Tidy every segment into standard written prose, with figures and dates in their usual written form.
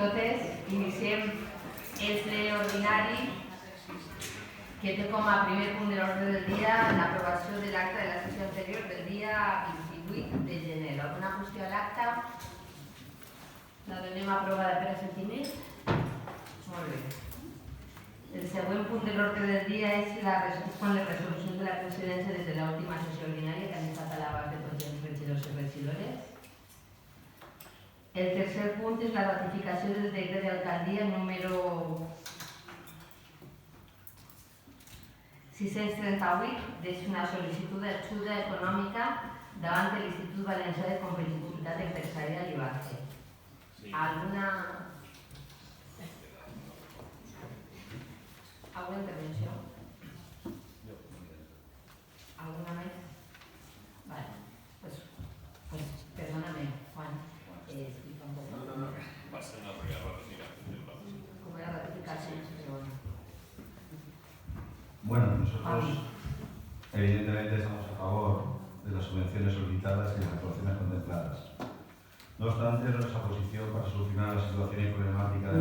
totes, iniciem el ordinari que té com a primer punt de l'ordre del dia l'aprovació de l'acte de la sessió anterior del dia 28 de gener. Alguna qüestió a l'acte? La donem aprovada per assentiment? Molt bé. El següent punt de l'ordre del dia és les resolucions de la presidència des de l'última sessió ordinària que han estat a l'abast de tots els regidors i regidores. El tercer punt és la ratificació del decret d'alcaldia número 638 d'una sol·licitud d'ajuda econòmica davant de l'Institut Valencià de Competitivitat Empresarial IVACE. Alguna intervenció? Alguna més? Vale. Pues perdóname, Juan. Explica un poco. No. Va a ser una primera ratificación. ¿Cómo era ratificación? Bueno, nosotros evidentemente estamos a favor de las subvenciones solicitadas y las actuaciones contempladas. No obstante, nuestra posición para solucionar la situación y problemática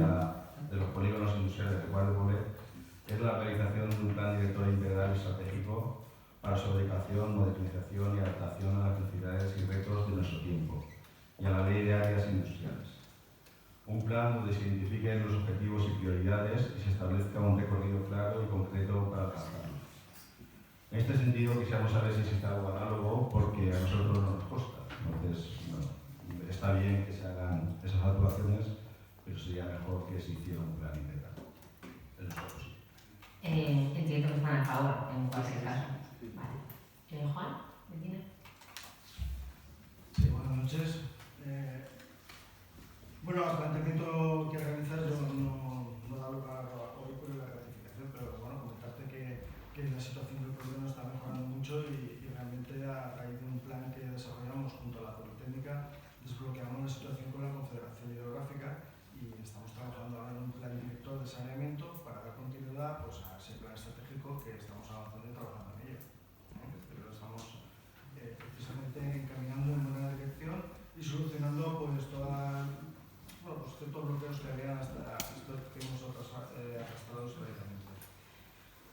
de los polígonos industriales de Guadalajara es la realización de un plan director integral y estratégico para su dedicación, modernización y adaptación a las necesidades y retos de nuestro tiempo y a la ley de áreas industriales. Un plan donde se identifiquen los objetivos y prioridades y se establezca un recorrido claro y concreto para alcanzarlos. En este sentido, quisiéramos saber si existe algo análogo porque a nosotros no nos consta. Entonces, bueno, está bien que se hagan esas actuaciones, pero sería mejor que se hiciera un plan integral. Es nuestra posición. Entiendo que están a favor en cualquier caso. Vale. Juan, Medina. Sí, buenas noches. Bueno, el planteamiento que realizas yo no da lugar hoy por la ratificación, pero bueno, comentarte que la situación del problema está mejorando mucho y realmente a raíz de un plan que desarrollamos junto a la Politécnica desbloqueamos la situación con la Confederación Hidrográfica y estamos trabajando ahora en un plan director de saneamiento para dar continuidad pues, a ese plan estratégico que estamos avanzando y trabajando en ello. Pero estamos precisamente encaminando en buena dirección y solucionando pues ciertos bloqueos que habían hasta que hemos arrastrado históricamente.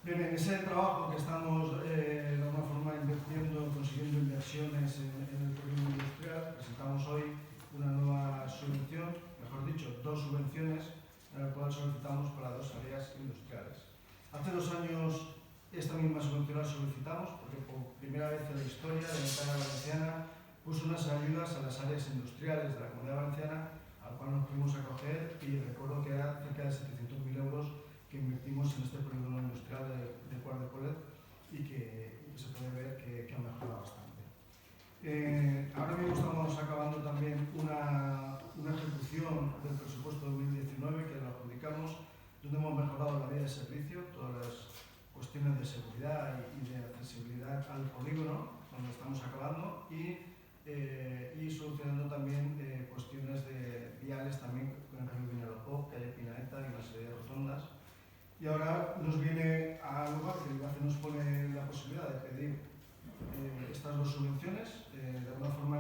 Bien, en ese trabajo que estamos de alguna forma invirtiendo, consiguiendo inversiones en el polígono industrial, presentamos hoy una nueva subvención, mejor dicho, dos subvenciones, en la cual solicitamos para dos áreas industriales. Hace 2 años esta misma subvención la solicitamos porque por primera vez en la historia de la Comunidad Valenciana puso unas ayudas a las áreas industriales de la Comunidad Valenciana, al cual nos pudimos acoger y recuerdo que era cerca de 700.000 euros que invertimos en este polígono industrial de Quart de Poblet y que se puede ver que ha mejorado bastante. Ahora mismo estamos acabando también una ejecución del presupuesto 2019 que lo adjudicamos, donde hemos mejorado la vía de servicio, todas las cuestiones de seguridad y de accesibilidad al polígono, donde estamos acabando, y solucionando también cuestiones de viales también con el río Vinalopó, calle Pinaeta y una serie de rotondas. Y ahora nos viene a lugar que el IVACE nos pone la posibilidad de pedir estas dos subvenciones. De alguna forma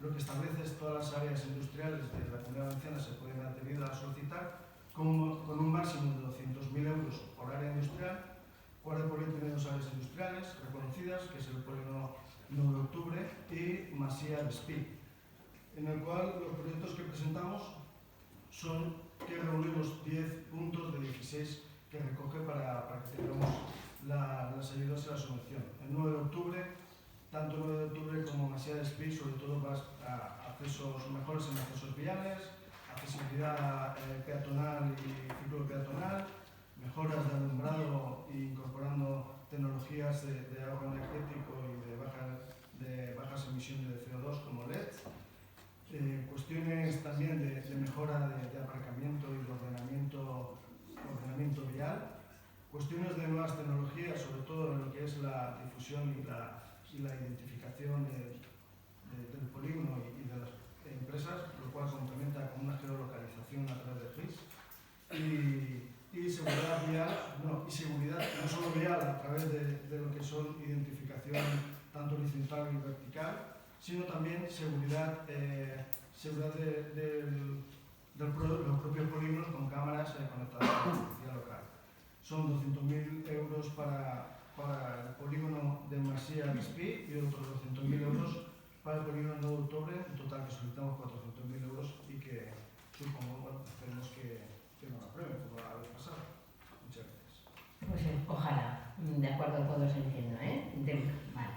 lo que establece es todas las áreas industriales de la Comunidad Valenciana se pueden adherir a solicitar con un máximo de 200.000 euros por área industrial. Quart de Poblet tiene 2 áreas industriales reconocidas, que es el polígono 9 de octubre y Masía de Espí, en el cual los proyectos que presentamos son que reunimos 10 puntos de 16 que recoge para que tengamos las ayudas y la subvención. El 9 de octubre, tanto 9 de octubre como Masía de Espí, sobre todo para mejoras en accesos viales, accesibilidad peatonal y ciclo peatonal, mejoras de alumbrado e incorporando tecnologías de ahorro energético y de bajas emisiones de CO2 como LED, cuestiones también de mejora de aparcamiento y de ordenamiento vial, cuestiones de nuevas tecnologías, sobre todo en lo que es la difusión y la identificación del polígono y de las empresas, lo cual se complementa con una geolocalización a través de GIS. Y seguridad vial, y seguridad no solo vial a través de lo que son identificación tanto horizontal y vertical, sino también seguridad los propios polígonos con cámaras conectadas a la policía local. Son 200.000 euros para el polígono de Masía Espí y otros 200.000 euros para el polígono 9 de octubre, en total que solicitamos 400.000 euros y que supongo, bueno, esperemos que nos aprueben, como la vez pasada. Muchas gracias. Pues ojalá, de acuerdo todos entiendo, ¿eh? Vale.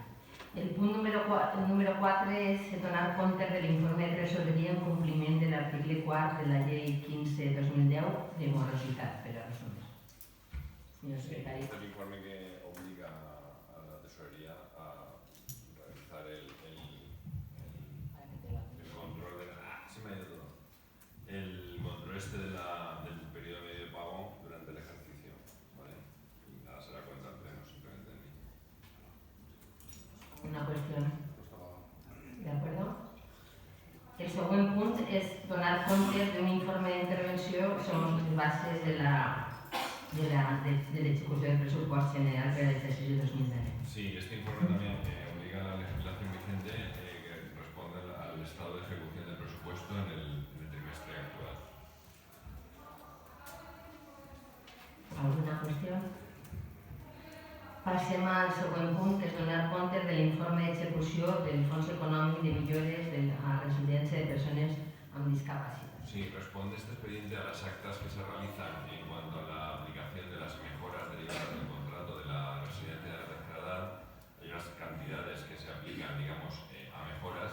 El punt número 4 és donar compte de l'informe de tresoreria en compliment de l'article 4 de la llei 15/2010 de morositat, per a resumir. Señor secretario. Este es el informe que obliga a la tesorería a realizar el control de se me ha ido todo. El control del periodo medio de pago durante el ejercicio, ¿vale? Y nada, se da cuenta al pleno simplemente en mí. Una qüestió. De acuerdo? El següent punt és donar compte d'un informe d'intervenció segons les bases de l'execució del pressupost general per a l'exercici 2010. Sí, este informe también obliga a la legislación vigente que responde al estado de ejecución del presupuesto en el trimestre actual. Alguna qüestió? Passem al següent punt, que és donar compte de l'informe d'execució del Fons Econòmic de Millores de la Residència de Persones amb Discapacitat. Sí, responde este expediente a las actas que se realizan en cuanto a la aplicación de las mejoras derivadas del contrato de la residencia de la tercera edad. Hay unas cantidades que se aplican, digamos, a mejoras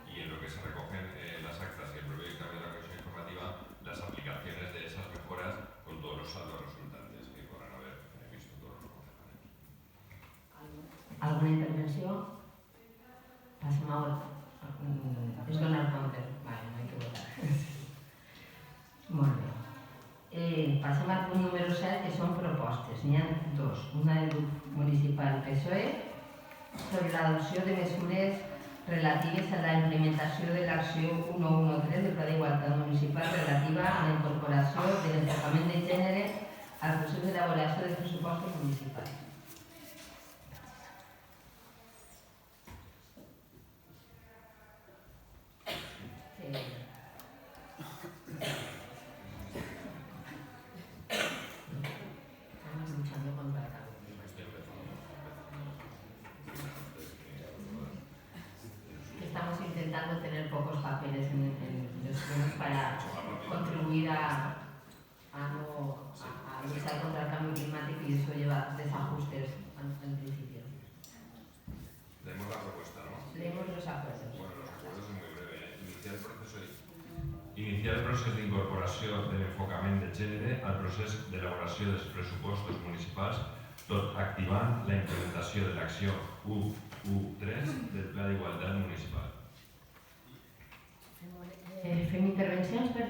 y en lo que se recogen las actas y el propio dictamen de la Comisión Informativa, las aplicaciones de esas mejoras con todos los saldos resultantes que podrán haber visto todos los concejales. Alguna intervenció? Passem a votar. És donar compte. Vale, no hay que votar. Molt bé. Passem al punt número 7, que són propostes. N'hi ha dos. Una del grup municipal PSOE sobre l'adopció de mesures relatives a la implementació de l'acció 113 del Pla d'Igualtat Municipal relativa a la incorporació de l'enfocament de gènere al procés d'elaboració dels pressupostos municipals. Estamos luchando contra el cambio. Estamos intentando tener pocos papeles en los plenos para contribuir a luchar contra el cambio climático y eso lleva desajustes al principio. Leemos la propuesta, ¿no? Leemos los acuerdos. Bueno, los acuerdos son muy breves. Iniciar el procés d'incorporació de l'enfocament de gènere al procés d'elaboració dels pressupostos municipals, tot activant la implementació de l'acció 1.1.3 del Pla d'Igualtat Municipal. Fem intervencions per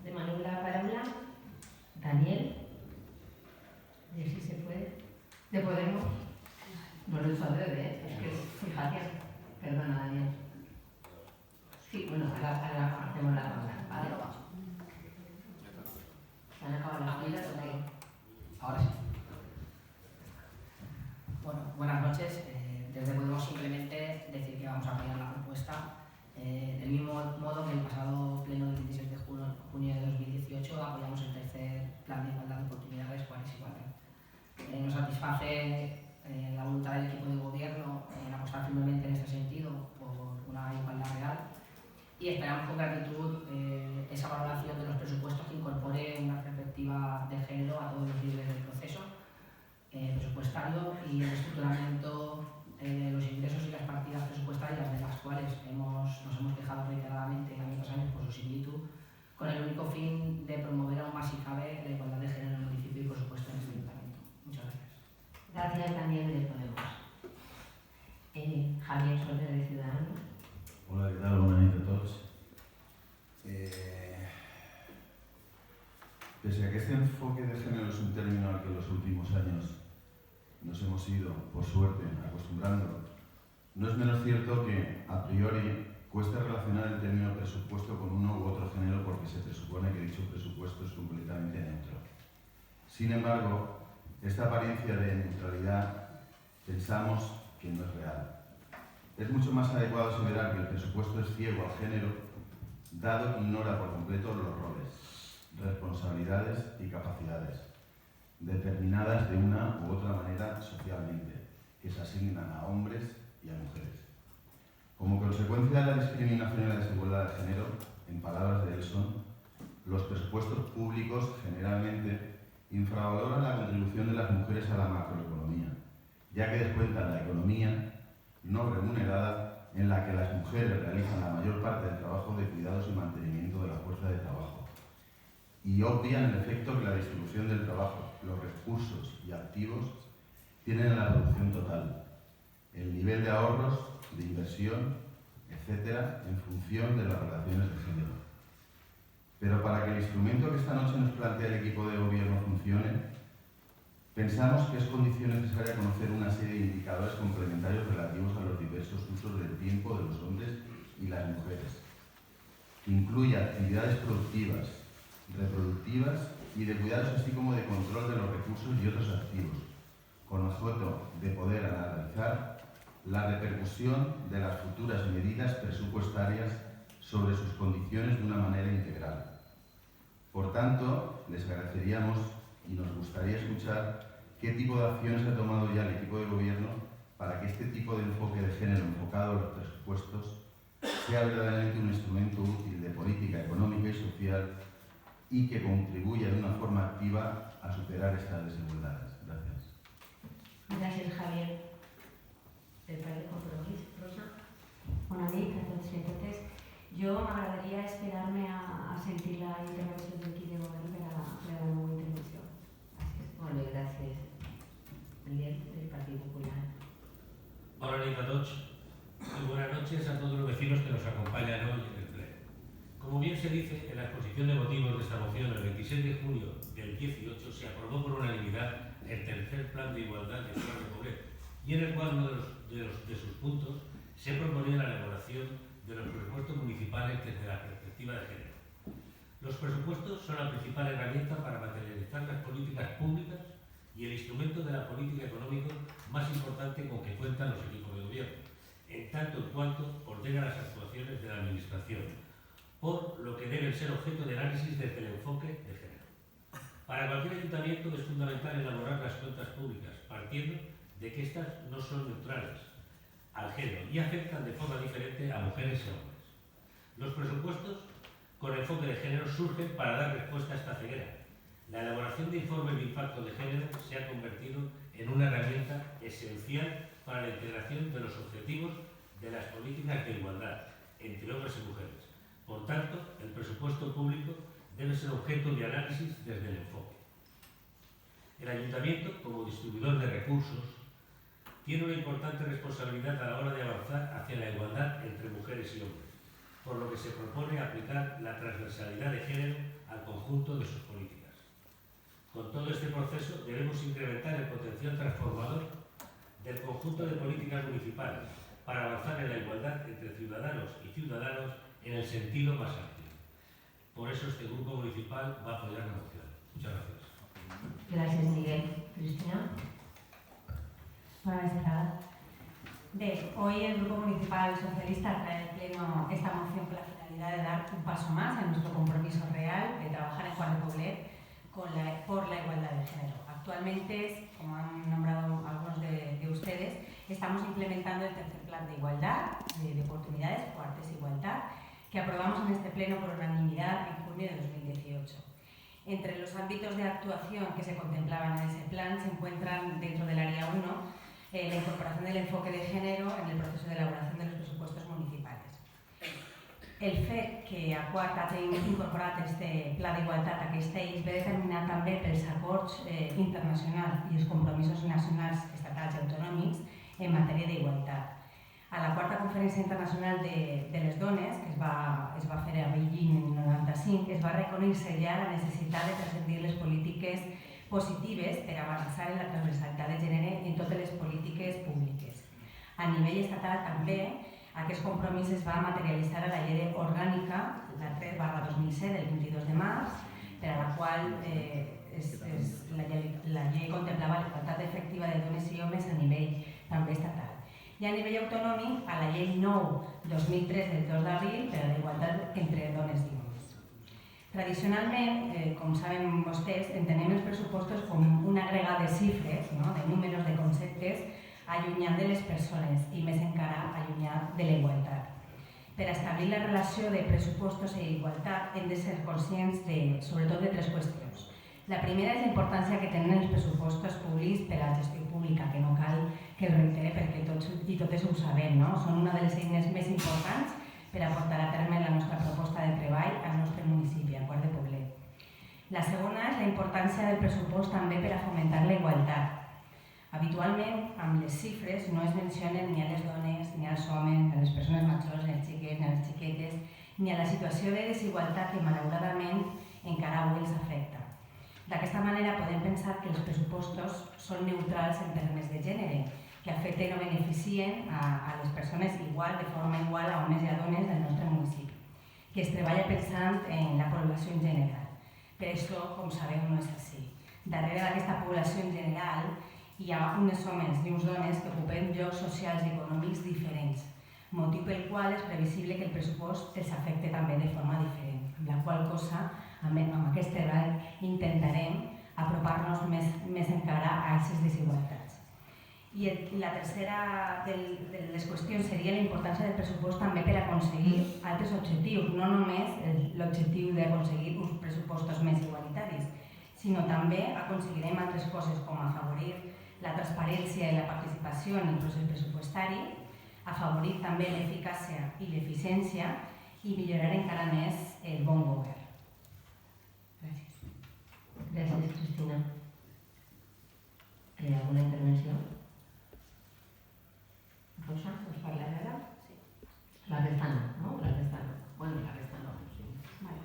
demanar la paraula. Daniel, de si se puede. ¿De Podemos? No lo hizo adrede, es que fíjate. Perdona, Daniel. Sí, bueno, ahora hacemos la ronda. ¿Vale? ¿Se han acabado las pilas o qué? Ahora sí. Bueno, buenas noches. Desde Podemos simplemente decir que vamos a apoyar la propuesta del mismo modo que el pasado pleno del 26 de junio de 2018 apoyamos el tercer plan de igualdad de oportunidades cuales igualdad. Nos satisface la voluntad del equipo de gobierno en apostar firmemente en este sentido por una igualdad real y esperamos con gratitud esa valoración de los presupuestos que incorpore una perspectiva de género a todos los niveles del proceso presupuestario y el estructuramiento de los ingresos y las partidas presupuestarias de las cuales nos hemos quejado reiteradamente año tras año por su similitud, con el único fin de promover aún más si cabe la igualdad de género en el municipio y por supuesto en este ayuntamiento. Muchas gracias. Gracias, Daniel, de Podemos. Javier Soler, de Ciudadanos. Hola, ¿qué tal? Buenas noches a todos. Pese a que este enfoque de género es un término al que en los últimos años nos hemos ido, por suerte, acostumbrando, no es menos cierto que, a priori, cuesta relacionar el término presupuesto con uno u otro género porque se presupone que dicho presupuesto es completamente neutro. Sin embargo, esta apariencia de neutralidad pensamos que no es real. Es mucho más adecuado aseverar que el presupuesto es ciego al género dado que ignora por completo los roles, responsabilidades y capacidades, determinadas de una u otra manera socialmente, que se asignan a hombres y a mujeres. Como consecuencia de la discriminación y la desigualdad de género, en palabras de Elson, los presupuestos públicos generalmente infravaloran la contribución de las mujeres a la macroeconomía, ya que descuentan la economía no remunerada en la que las mujeres realizan la mayor parte del trabajo de cuidados y mantenimiento de la fuerza de trabajo, y obvian el efecto que la distribución del trabajo, los recursos y activos tienen en la producción total, el nivel de ahorros, de inversión, etcétera, en función de las relaciones de género. Pero para que el instrumento que esta noche nos plantea el equipo de gobierno funcione, pensamos que es condición necesaria conocer una serie de indicadores complementarios relativos a los diversos usos del tiempo de los hombres y las mujeres, que incluya actividades productivas, reproductivas y de cuidados, así como de control de los recursos y otros activos, con objeto de poder analizar la repercusión de las futuras medidas presupuestarias sobre sus condiciones de una manera integral. Por tanto, les agradeceríamos y nos gustaría escuchar qué tipo de acciones ha tomado ya el equipo de gobierno para que este tipo de enfoque de género enfocado a los presupuestos sea verdaderamente un instrumento útil de política económica y social y que contribuya de una forma activa a superar estas desigualdades. Gracias. Gràcies, Javier. El Partit de Compromís, Rosa. Bona nit a tots i a totes. Jo m'agradaria esperar-me a sentir la intervenció del equip de govern per a la meva intervenció. Gràcies. Molt bé, gràcies. Miguel, del Partit Popular. Hola a todos y buenas noches a todos los vecinos que nos acompañan hoy en el pleno. Como bien se dice en la exposición de motivos de esta moción, el 26 de junio del 18 se aprobó por unanimidad el tercer plan de igualdad y plan de pobreza, y en el cual uno de sus puntos se proponía la elaboración de los presupuestos municipales desde la perspectiva de género. Los presupuestos son la principal herramienta para materializar las políticas públicas y el instrumento de la política económica más importante con que cuentan los equipos de gobierno, en tanto en cuanto ordena las actuaciones de la Administración, por lo que deben ser objeto de análisis desde el enfoque de género. Para cualquier ayuntamiento es fundamental elaborar las cuentas públicas, partiendo de que estas no son neutrales al género y afectan de forma diferente a mujeres y hombres. Los presupuestos con enfoque de género surgen para dar respuesta a esta ceguera. La elaboración de informes de impacto de género se ha convertido en una herramienta esencial para la integración de los objetivos de las políticas de igualdad entre hombres y mujeres. Por tanto, el presupuesto público debe ser objeto de análisis desde el enfoque. El ayuntamiento, como distribuidor de recursos, tiene una importante responsabilidad a la hora de avanzar hacia la igualdad entre mujeres y hombres, por lo que se propone aplicar la transversalidad de género al conjunto de sus políticas. Con todo este proceso debemos incrementar el potencial transformador del conjunto de políticas municipales para avanzar en la igualdad entre ciudadanos y ciudadanos en el sentido más amplio. Por eso este grupo municipal va a apoyar la moción. Muchas gracias. Gràcies, Miguel. Cristina. Bona vesprada. Bé, hoy el Grupo Municipal Socialista trae al Pleno esta moción con la finalidad de dar un paso más en nuestro compromiso real de trabajar en Juan de Poblet por la igualdad de género. Actualmente, como han nombrado algunos de ustedes, estamos implementando el tercer plan de igualdad, de oportunidades, Cuartes Igualdad, que aprobamos en este Pleno por unanimidad en junio de 2018. Entre los ámbitos de actuación que se contemplaban en ese plan se encuentran dentro del área 1 la incorporación del enfoque de género en el proceso de elaboración de los presupuestos municipals. El fet que a Quart hagi incorporat este pla d'igualtat a aquesta eix ve determinat també pels acords internacionals i els compromisos nacionals, estatals i autonòmics en matèria d'igualtat. A la quarta Conferència Internacional de les Dones, que es va fer a Beijing en el 95, es va reconèixer ja la necessitat de transcendir les polítiques positives per avançar en la transversalitat de gènere en totes les polítiques públiques. A nivell estatal també aquest compromís es va materialitzar a la llei orgànica, la 3/2007 del 22 de març, per a la qual la llei contemplava la igualtat efectiva de dones i homes a nivell també estatal. i a nivell autonòmic a la llei 9/2003 del 2 d'abril per a la igualtat entre dones i homes. Tradicionalment, com saben vostès, entenem els pressupostos com un agregat de xifres, no? De números, de conceptes, allunyat de les persones i més encara allunyat de la igualtat. Per establir la relació de pressupostos i igualtat hem de ser conscients sobretot de tres qüestions. La primera és la importància que tenen els pressupostos públics per a la gestió pública, que no cal que el reitere perquè tots i totes ho sabem, no? Són una de les eines més importants per a portar a terme la nostra proposta de treball al nostre municipi, a Quart de Poblet. La segona és la importància del pressupost també per a fomentar la igualtat. Habitualment, amb les xifres no es mencionen ni a les dones, ni als homes, ni a les persones majors, ni als xiquets, ni a les xiquetes, ni a la situació de desigualtat que malauradament encara avui els afecta. D'aquesta manera podem pensar que els pressupostos són neutrals en termes de gènere, que afecten o beneficien a les persones igual, de forma igual a homes i a dones del nostre municipi, que es treballa pensant en la població en general. Per això, com sabeu, no és així. Darrere d'aquesta població en general hi ha uns homes i uns dones que ocupen llocs socials i econòmics diferents, motiu pel qual és previsible que el pressupost els afecte també de forma diferent, amb la qual cosa, amb aquest treball, intentarem apropar-nos més encara a aquestes desigualtats. I la tercera de les qüestions seria la importància del pressupost també per aconseguir altres objectius, no només l'objectiu d'aconseguir uns pressupostos més igualitaris, sinó també aconseguirem altres coses com afavorir la transparència i la participació en el procés pressupostari, afavorir també l'eficàcia i l'eficiència i millorar encara més el bon govern. Gràcies. Gràcies, Cristina. ¿Alguna intervenció? Rosa, ¿nos parlarà ara? Sí. La resta no? La resta no. Bueno, la resta no. Sí. Vale.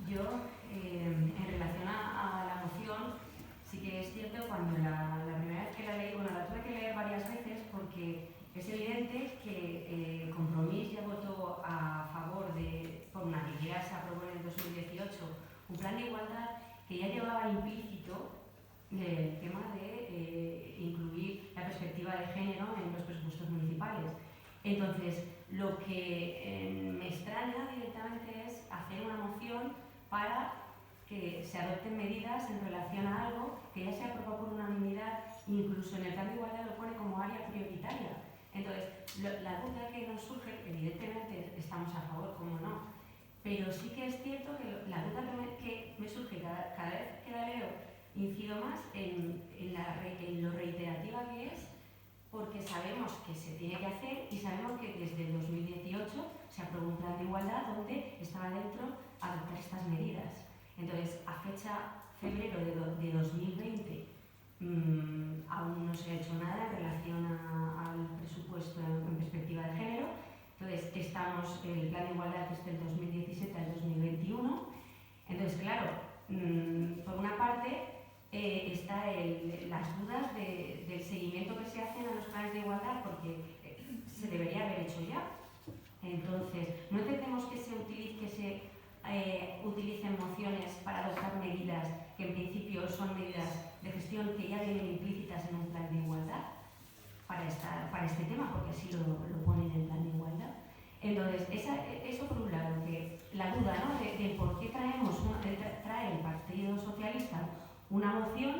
Yo, en relación a la moción, sí que es cierto, cuando la primera vez que la leí, bueno, la tuve que leer varias veces porque es evidente que Compromís ya votó a favor por una que ya se aprobó en el 2018, un plan de igualdad que ya llevaba implícito el tema de incluir la perspectiva de género en los presupuestos municipales. Entonces, lo que me extraña directamente es hacer una moción para que se adopten medidas en relación a algo que ya se aprobó por unanimidad, incluso en el plan de igualdad lo pone como área prioritaria. Entonces, la duda que nos surge, evidentemente estamos a favor, como no, pero sí que es cierto que la duda que me surge cada vez que la leo, incido más en lo reiterativa que es, porque sabemos que se tiene que hacer y sabemos que desde el 2018 se aprobó un plan de igualdad donde estaba dentro adoptar estas medidas. Entonces, a fecha febrero de 2020, aún no se ha hecho nada en relación al presupuesto en perspectiva de género. Entonces, estamos en el plan de igualdad desde el 2017 al 2021. Entonces, claro, por una parte está las dudas del seguimiento que se hacen a los planes de igualdad, porque se debería haber hecho ya. Entonces, no entendemos que se utilicen mociones para adoptar medidas que en principio son medidas de gestión que ya vienen implícitas en un plan de igualdad para este tema, porque así lo ponen en el plan de igualdad. Entonces, eso por un lado, que la duda, ¿no?, de por qué trae el Partido Socialista una moción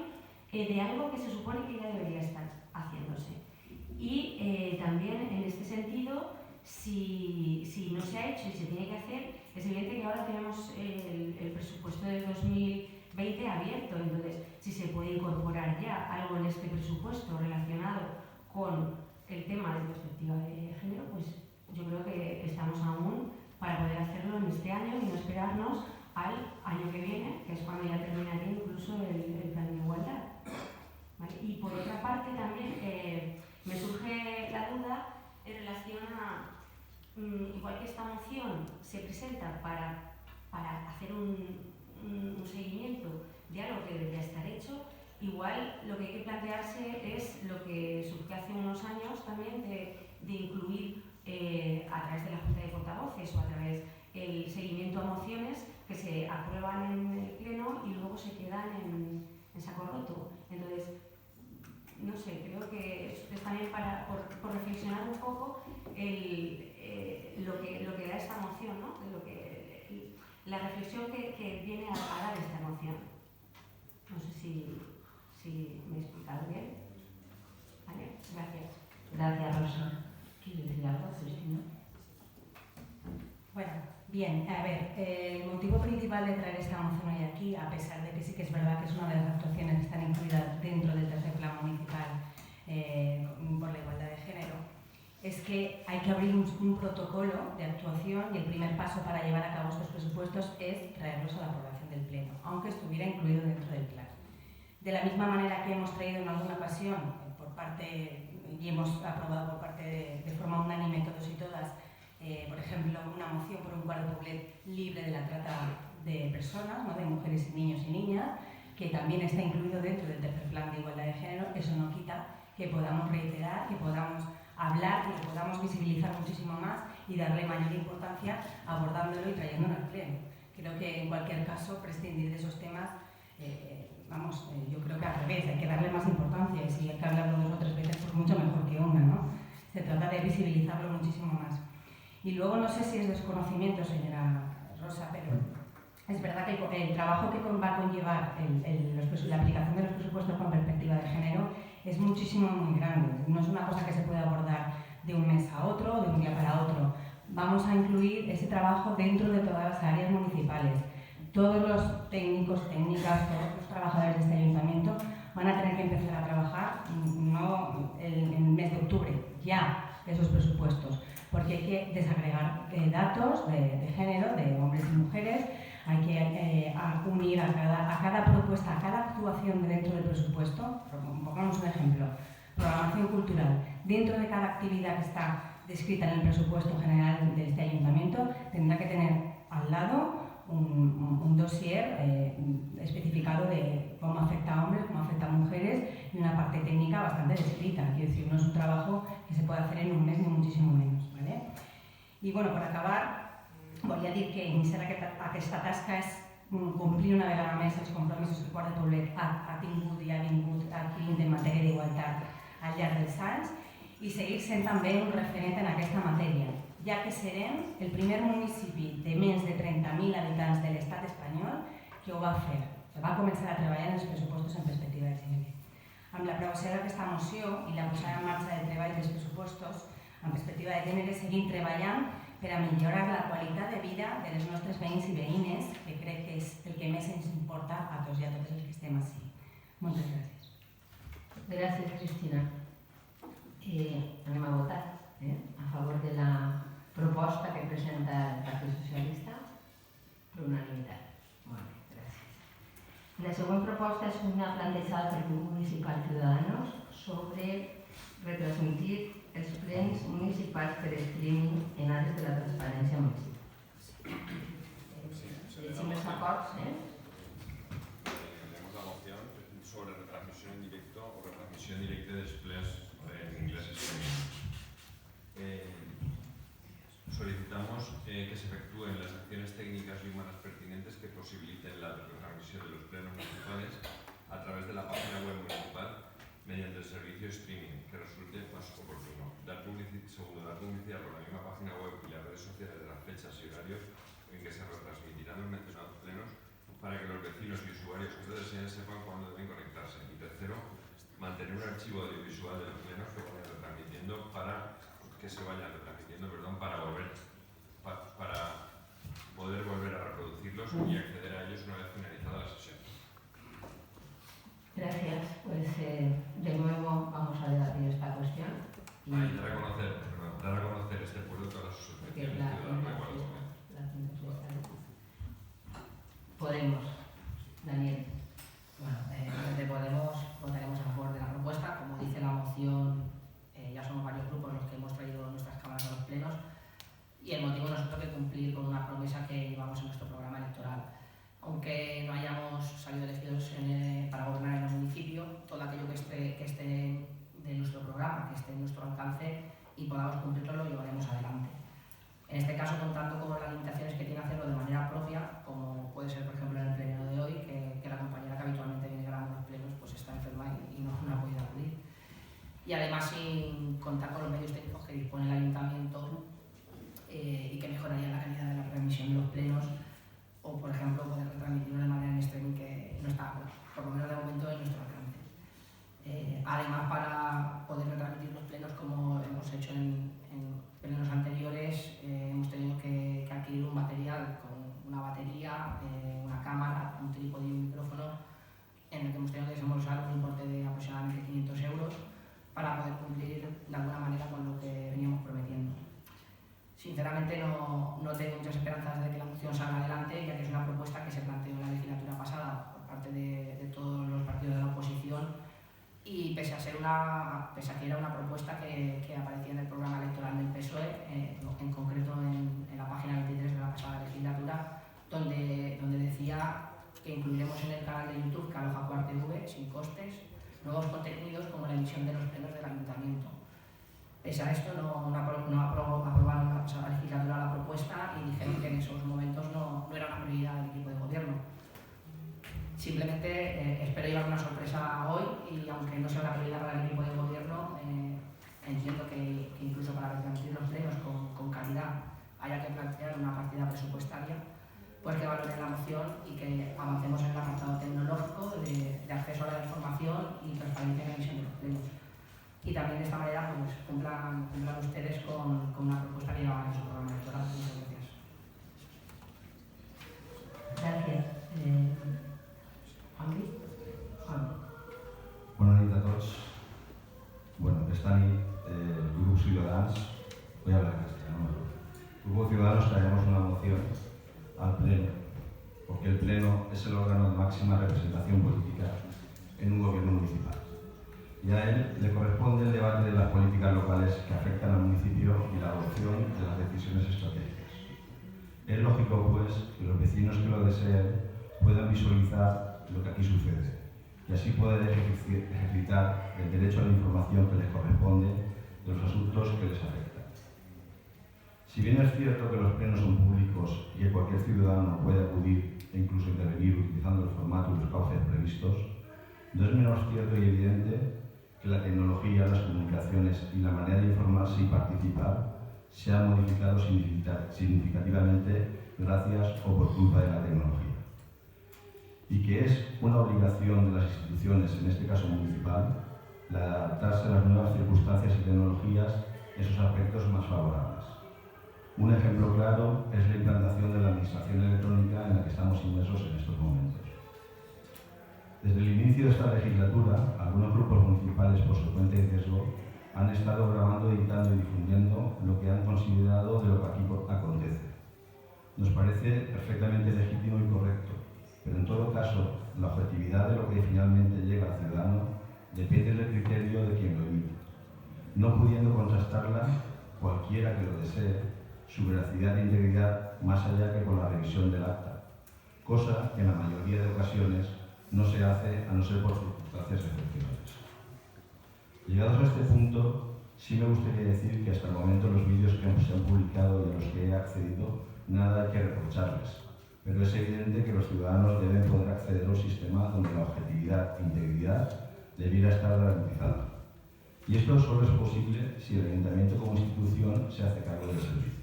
de algo que se supone que ya debería estar haciéndose. Y también en este sentido, si no se ha hecho y se tiene que hacer, es evidente que ahora tenemos el presupuesto del 2020 abierto. Entonces, si se puede incorporar ya algo en este presupuesto relacionado con el tema de perspectiva de género, pues yo creo que estamos aún para poder hacerlo en este año y no esperarnos al año que viene, que es cuando ya terminaría incluso el plan de igualdad. ¿Vale? Y por otra parte también me surge la duda en relación a, igual que esta moción se presenta para hacer un seguimiento de algo que debería estar hecho, igual lo que hay que plantearse es lo que surgió hace unos años también de incluir a través de la Junta de Portavoces o a través del seguimiento a mociones que se aprueban en el Pleno y luego se quedan en saco roto. Entonces, no sé, creo que es también por reflexionar un poco lo que da esta moción, ¿no? La reflexión que viene a dar esta moción. No sé si me he explicado bien. ¿Vale? Gracias. Gracias, Rosa. ¿Quieres decir algo, Cristina? Bueno, bien, a ver, el motivo principal de traer esta moción hoy aquí, a pesar de que sí que es verdad que es una de las actuaciones que están incluidas dentro del tercer plan municipal por la igualdad de género, es que hay que abrir un protocolo de actuación y el primer paso para llevar a cabo estos presupuestos es traerlos a la aprobación del Pleno, aunque estuviera incluido dentro del plan. De la misma manera que hemos traído en alguna ocasión y hemos aprobado por parte de forma unánime todos y todas, por ejemplo, una moción por un cuadro de Poblet libre de la trata de personas, ¿no? De mujeres y niños y niñas, que también está incluido dentro del tercer plan de igualdad de género. Eso no quita que podamos reiterar, que podamos hablar, que lo podamos visibilizar muchísimo más y darle mayor importancia abordándolo y trayéndolo al pleno. Creo que en cualquier caso prescindir de esos temas, yo creo que al revés, hay que darle más importancia y si hay que hablarlo 2 o 3 veces, pues mucho mejor que una, ¿no? Se trata de visibilizarlo muchísimo más. Y luego no sé si es desconocimiento, señora Rosa, pero es verdad que el trabajo que va a conllevar la aplicación de los presupuestos con perspectiva de género es muchísimo, muy grande. No es una cosa que se puede abordar de un mes a otro o de un día para otro. Vamos a incluir ese trabajo dentro de todas las áreas municipales. Todos los técnicos, técnicas, todos los trabajadores de este ayuntamiento van a tener que empezar a trabajar no en el mes de octubre, ya esos presupuestos, porque hay que desagregar datos de género, de hombres y mujeres, hay que unir a cada propuesta, a cada actuación dentro del presupuesto. Pongamos un ejemplo, programación cultural. Dentro de cada actividad que está descrita en el presupuesto general de este ayuntamiento, tendrá que tener al lado un dossier especificado de cómo afecta a hombres, cómo afecta a mujeres y una parte técnica bastante descrita. Quiero decir, no es un trabajo que se puede hacer en un mes ni muchísimo menos, ¿vale? Y bueno, por acabar, volia dir que iniciar aquesta tasca és complir una vegada més els compromisos que el Quart de Poblet ha tingut i ha vingut adquirint en matèria d'igualtat al llarg dels anys i seguir sent també un referent en aquesta matèria, ja que serem el primer municipi de més de 30.000 habitants de l'estat espanyol que ho va fer, que va començar a treballar en els pressupostos en perspectiva de gènere. Amb l'aprovació d'aquesta moció i la posada en marxa del treball dels pressupostos en perspectiva de gènere seguim treballant per a millorar la qualitat de vida de les nostres veïns i veïnes, que crec que és el que més ens importa a tots i a totes els que estem ací. Moltes gràcies. Gràcies, Cristina. Anem a votar a favor de la proposta que presenta el Partit Socialista per unanimitat. Molt bé, gràcies. La següent proposta és una plantejada pel Grup Municipal Ciudadanos sobre retransmitir els plens municipals per streaming en àrees de la transparència municipal. Llegim els acords, Tenemos la moción sobre retransmisión en directo o retransmisión directa de plens en inglés streaming. Solicitamos que se efectúen las acciones técnicas y humanas pertinentes que posibiliten la retransmisión de los plenos municipales a través de la página web municipal mediante el servicio streaming que resulte más oportuno. Segundo, dar publicidad por la misma página web y las redes sociales de las fechas y horarios en que se retransmitirán los mencionados plenos para que los vecinos y usuarios que lo deseen sepan cuándo deben conectarse. Y tercero, mantener un archivo audiovisual de los plenos que se vayan retransmitiendo para poder volver a reproducirlos y acceder a ellos una vez finalizada la sesión. Gracias. Pues de nuevo vamos a debatir esta cuestión. Hay que dar a conocer este pueblo todas sus asociaciones ciudadanas. Podemos. Daniel. Bueno, desde Podemos votaremos a favor de la propuesta. Como dice la moción, ya somos varios grupos los que hemos traído nuestras cámaras a los plenos y el motivo no es otro que cumplir con una promesa que llevamos en nuestro programa electoral. Aunque no hayamos salido elegidos para gobernar en el municipio, todo aquello que esté de nuestro programa, que esté en nuestro alcance y podamos cumplirlo, lo llevaremos adelante. En este caso, contando con las limitaciones que tiene hacerlo de manera propia, como puede ser, por ejemplo, en el pleno de hoy, que la compañera que habitualmente viene grabando los plenos pues está enferma y no ha podido acudir. Y además sin contar con los medios técnicos que dispone el ayuntamiento y que mejorarían la calidad de la transmisión de los plenos, o por ejemplo poder retransmitirlo de manera en streaming, que no está, por lo menos de momento, en nuestro alcance. Además, para poder retransmitir los plenos, como hemos hecho en plenos anteriores, hemos tenido que adquirir un material con una batería, una cámara, un trípode y un micrófono, en el que hemos tenido que desembolsar un importe de aproximadamente 500 euros para poder cumplir de alguna manera con lo que veníamos prometiendo. Sinceramente no tengo muchas esperanzas de que la moción salga adelante, ya que es una propuesta que se planteó en la legislatura pasada por parte de todos los partidos de la oposición, y pese a que era una propuesta que aparecía en el programa electoral del PSOE, en concreto en la página 23 de la pasada legislatura, donde decía que incluiremos en el canal de YouTube que aloja Cuart TV, sin costes, nuevos contenidos como la emisión de los plenos del ayuntamiento. Pese a esto, no aprobaron la pasada legislatura la propuesta y dijeron que en esos momentos no era una prioridad del equipo de gobierno. Simplemente espero llevar una sorpresa hoy, y aunque no sea una prioridad para el equipo de gobierno, entiendo que incluso para retransmitir los plenos con calidad haya que plantear una partida presupuestaria, pues que valoren la moción y que avancemos en el apartado tecnológico de acceso a la información y transparencia en la emisión de los plenos. Y también de esta manera pues, cumplan ustedes con una propuesta que llevan en su programa electoral. Muchas gracias. Gracias. Bona nit a tots. Bueno, esta nit el Grupo Ciudadanos, voy a hablar en castellano, el Grupo Ciudadanos traemos una moción al Pleno, porque el Pleno es el órgano de máxima representación política en un gobierno municipal. Y a él le corresponde el debate de las políticas locales que afectan al municipio y la adopción de las decisiones estratégicas. Es lógico, pues, que los vecinos que lo deseen puedan visualizar lo que aquí sucede y así poder ejercitar el derecho a la información que les corresponde de los asuntos que les afectan. Si bien es cierto que los plenos son públicos y que cualquier ciudadano puede acudir e incluso intervenir utilizando el formato y los cauces previstos, no es menos cierto y evidente que la tecnología, las comunicaciones y la manera de informarse y participar se han modificado significativamente gracias o por culpa de la tecnología, y que es una obligación de las instituciones, en este caso municipal, la adaptarse a las nuevas circunstancias y tecnologías en sus aspectos más favorables. Un ejemplo claro es la implantación de la administración electrónica en la que estamos inmersos en estos momentos. Desde el inicio de esta legislatura, algunos grupos municipales, por su cuenta y riesgo, han estado grabando, editando y difundiendo lo que han considerado de lo que aquí acontece. Nos parece perfectamente legítimo y correcto, pero en todo caso, la objetividad de lo que finalmente llega al ciudadano depende del criterio de quien lo emite, no pudiendo contrastarla cualquiera que lo desee, su veracidad e integridad más allá que con la revisión del acta, cosa que en la mayoría de ocasiones no se hace a no ser por circunstancias excepcionales. Llegados a este punto, sí me gustaría decir que hasta el momento los vídeos que se han publicado y a los que he accedido, nada hay que reprocharles, pero es evidente que los ciudadanos deben poder acceder a un sistema donde la objetividad e integridad debiera estar garantizada. Y esto solo es posible si el Ayuntamiento como institución se hace cargo del servicio.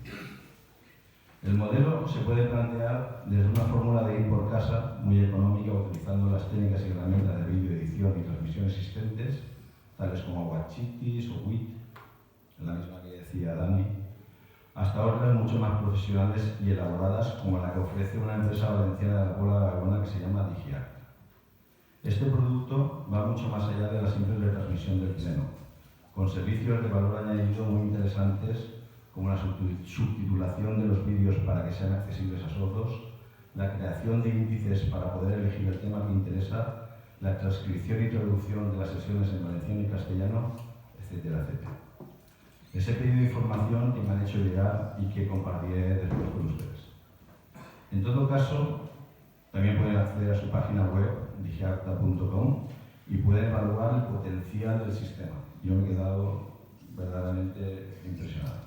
El modelo se puede plantear desde una fórmula de ir por casa muy económica, utilizando las técnicas y herramientas de vídeo edición y transmisión existentes, tales como Watchitis o WIT, la misma que decía Dani, hasta otras mucho más profesionales y elaboradas, como la que ofrece una empresa valenciana de la Puebla de Barcelona que se llama DigiAct. Este producto va mucho más allá de la simple retransmisión del pleno, con servicios de valor añadido muy interesantes, como la subtitulación de los vídeos para que sean accesibles a sordos, la creación de índices para poder elegir el tema que interesa, la transcripción y traducción de las sesiones en valenciano y castellano, etcétera, etcétera. Les he pedido información que me han hecho llegar y que compartiré después con ustedes. En todo caso, también pueden acceder a su página web, digiacta.com, y pueden evaluar el potencial del sistema. Yo me he quedado verdaderamente impresionado.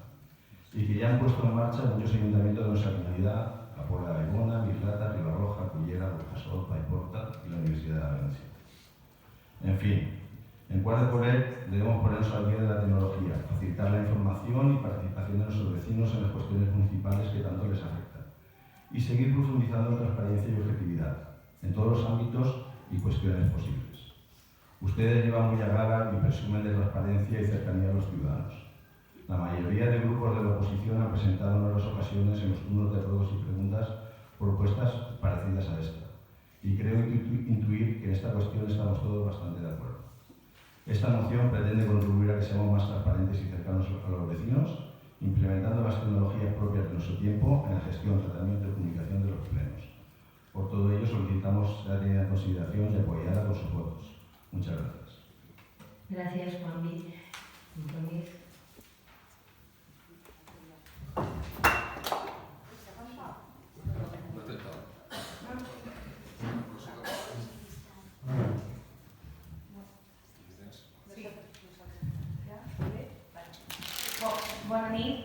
Y que ya han puesto en marcha muchos ayuntamientos de nuestra comunidad, la Puebla de Baigona, Mislata, Ribarroja, Cullera, Burjasot, Paiporta y la Universidad de Valencia. En fin, En Quart de Poblet debemos ponernos al día de la tecnología, facilitar la información y participación de nuestros vecinos en las cuestiones municipales que tanto les afectan y seguir profundizando en transparencia y objetividad en todos los ámbitos y cuestiones posibles. Ustedes llevan muy a gala y presumen de transparencia y cercanía a los ciudadanos. La mayoría de grupos de la oposición han presentado en numerosas ocasiones en los turnos de ruegos y preguntas propuestas parecidas a esta, y creo intuir que en esta cuestión estamos todos bastante de acuerdo. Esta moción pretende contribuir a que seamos más transparentes y cercanos a los vecinos, implementando las tecnologías propias de nuestro tiempo en la gestión, tratamiento y comunicación de los plenos. Por todo ello, solicitamos la tenida en consideración y apoyada con sus votos. Muchas gracias. Gracias, Juanvi. Compromís.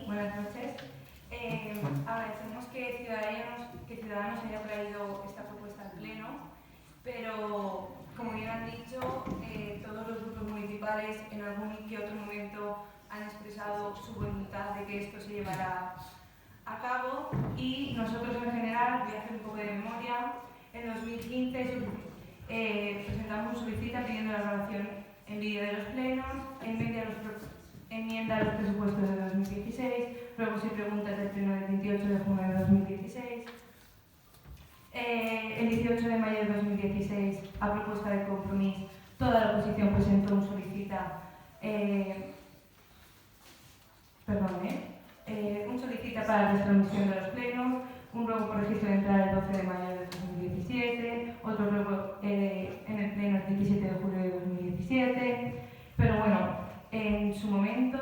Buenas noches. Agradecemos que Ciudadanos haya traído esta propuesta al Pleno, pero como bien han dicho, todos los grupos municipales en algún que otro momento han expresado su voluntad de que esto se llevara a cabo, y nosotros en general, voy a hacer un poco de memoria, en 2015 presentamos una solicitud pidiendo la grabación en vídeo de los plenos, enmienda a los presupuestos de 2016, luego se preguntas del pleno del 28 de junio de 2016. El 18 de mayo de 2016, a propuesta de Compromís, toda la oposición presentó un solicita para la retransmisión de los plenos, un ruego por registro de entrada el 12 de mayo de 2017, otro ruego en el pleno el 27 de julio de 2017, pero bueno, en su momento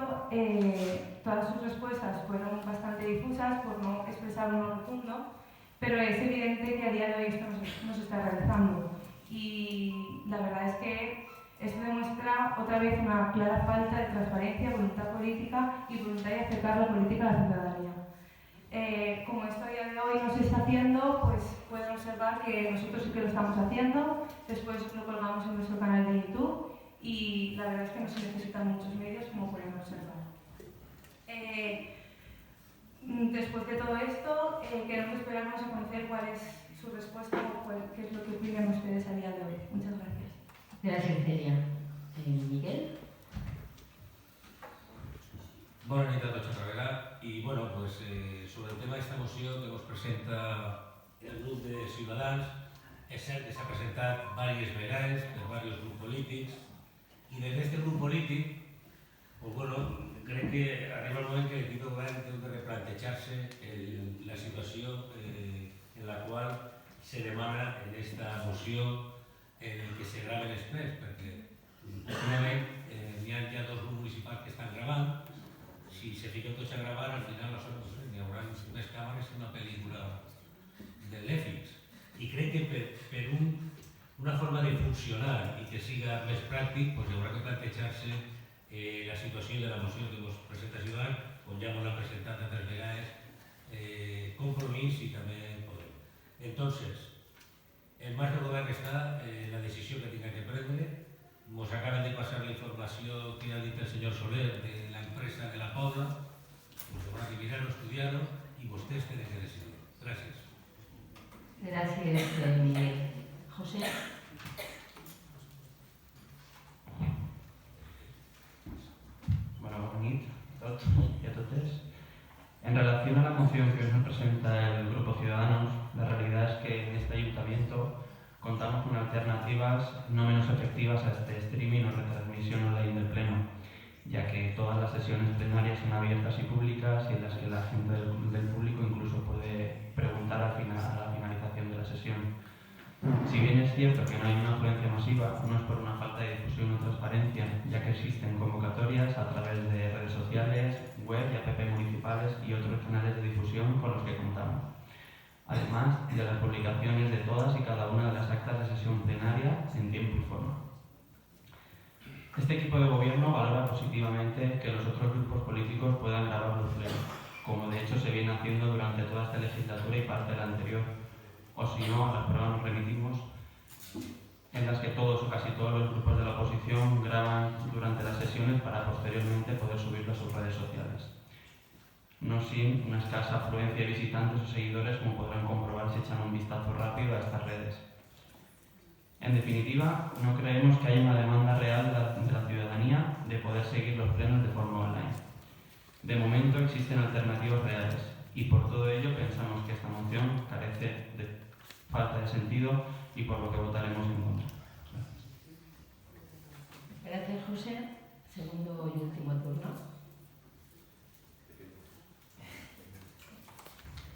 todas sus respuestas fueron bastante difusas, por no expresar uno rotundo, pero es evidente que a día de hoy esto no se está realizando, y la verdad es que esto demuestra otra vez una clara falta de transparencia, voluntad política y voluntad de acercar la política a la ciudadanía. Como esto a día de hoy no se está haciendo, pues pueden observar que nosotros sí que lo estamos haciendo, después lo colgamos en nuestro canal de YouTube y la verdad es que no se necesitan muchos medios como pueden observar. Después de todo esto, queremos esperarnos a conocer cuál es su respuesta o qué es lo que opinan ustedes a día de hoy. Muchas gracias. Gracias, Celia. Miguel. Bona nit a tots a treballar i bueno, pues, sobre el tema d'esta moció que ens presenta el grup de Ciutadans, és cert que s'ha presentat diverses vegades per diversos grups polítics i des d'aquest grup polític pues, bueno, crec que arriba el moment que l'equip de govern té de replantejar-se la situació en la qual se demana en esta moció en el que se graven els plens, perquè últimament n'hi ha ja dos grups municipals que estan gravant. Si se fiquen tots a gravar, al final n'hi haurà més càmeres que una pel·lícula de Netflix. I crec que per una forma de funcionar i que siga més pràctic, pues, haurà que plantejar-se la situació de la moció que ens presenta Ciutadans, com ja ens l'ha presentat altres vegades, Compromís i també Podem. Entonces, el marc del govern està en la decisió que tinga que prendre. Ens acaben de passar la informació que ha dit el senyor Soler de la empresa de la Pobla, pues habrá que mirarlo, estudiarlo y ustedes tienen que decidir. Gracias. Gracias, Miguel. José. Bueno, bona nit a tots y a totes. En relación a la moción que hoy nos presenta el Grupo Ciudadanos, la realidad es que en este ayuntamiento contamos con alternativas no menos efectivas a este streaming o retransmisión online del Pleno, ya que todas las sesiones plenarias son abiertas y públicas y en las que la gente del público incluso puede preguntar a la finalización de la sesión. Si bien es cierto que no hay una afluencia masiva, no es por una falta de difusión o transparencia, ya que existen convocatorias a través de redes sociales, web y app municipales y otros canales de difusión con los que contamos, además de las publicaciones de todas y cada una de las actas de sesión plenaria en tiempo y forma. Este equipo de gobierno valora positivamente que los otros grupos políticos puedan grabar los plenos, como de hecho se viene haciendo durante toda esta legislatura y parte de la anterior, o si no, a las pruebas nos remitimos. en las que todos o casi todos los grupos de la oposición graban durante las sesiones para posteriormente poder subirlo a sus redes sociales. No sin una escasa afluencia de visitantes o seguidores, como podrán comprobar si echan un vistazo rápido a estas redes. En definitiva, no creemos que haya una demanda real de la ciudadanía de poder seguir los plenos de forma online. De momento existen alternativas reales y por todo ello pensamos que esta moción carece de falta de sentido y por lo que votaremos en contra. Gracias, José. Segundo y último turno.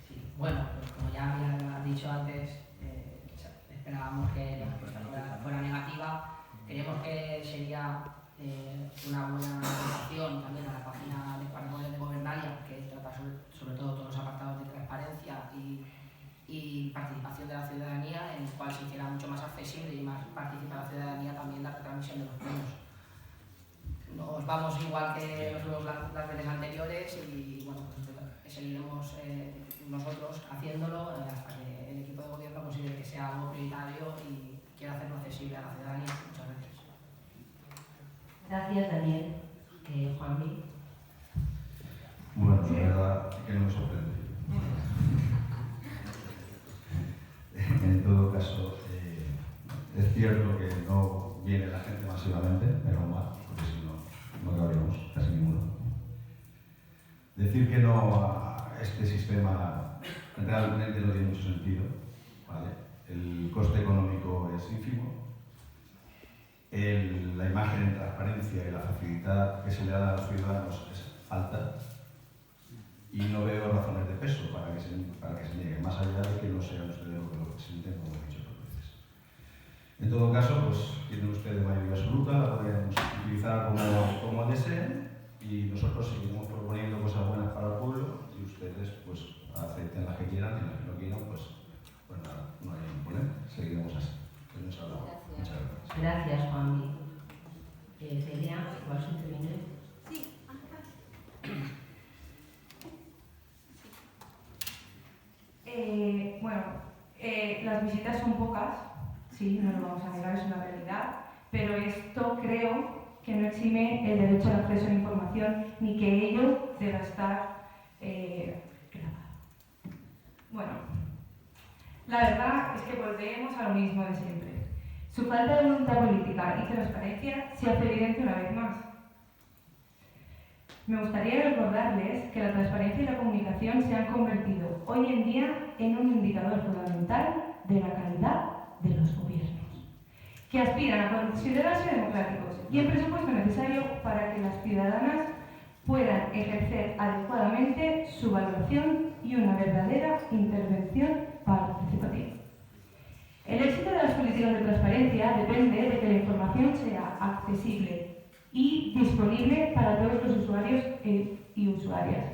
Sí, bueno, pues como ya había dicho antes, esperábamos que la respuesta fuera negativa. Creemos que sería una buena aportación también a la página de Paragones de Gobernalia, que trata sobre todo todos los apartados de transparencia y participación de la ciudadanía, en el cual se hiciera mucho más accesible y más participa la ciudadanía también la retransmisión de los plenos. Nos vamos igual que las veces anteriores y bueno, pues seguiremos nosotros haciéndolo hasta que el equipo de gobierno considere que sea algo prioritario y quiera hacerlo accesible a la ciudadanía. Muchas gracias. Gracias, Daniel. Juanmi. Bueno, la verdad que no me sorprende. En todo caso, es cierto que no viene la gente masivamente, menos mal, porque si no, no cabríamos casi ninguno. Decir que no a este sistema realmente no tiene mucho sentido, ¿vale? El coste económico es ínfimo, la imagen en transparencia y la facilidad que se le da a los ciudadanos es alta y no veo razones de peso para que se niegue, más allá de que no sean ustedes lo que lo presenten, como he dicho otras veces. En todo caso, pues tienen ustedes mayoría absoluta, la podríamos utilizar como deseen y nosotros seguiremos proponiendo cosas buenas para el pueblo y ustedes pues acepten las que quieran y las que no quieran, pues nada, no hay ningún problema, seguiremos así. Muchas gracias. Gracias, Juanmi. Celia, ¿vas a intervenir? Sí, las visitas son pocas, sí, no lo vamos a negar, es una realidad, pero esto creo que no exime el derecho al acceso a la información ni que ello deba estar grabado. Bueno, la verdad es que volvemos a lo mismo de siempre. Su falta de voluntad política y transparencia se hace evidente una vez más. Me gustaría recordarles que la transparencia y la comunicación se han convertido hoy en día en un indicador fundamental de la calidad de los gobiernos, que aspiran a considerarse democráticos y el presupuesto necesario para que las ciudadanas puedan ejercer adecuadamente su valoración y una verdadera intervención participativa. El éxito de las políticas de transparencia depende de que la información sea accesible y disponible para todos los usuarios y usuarias.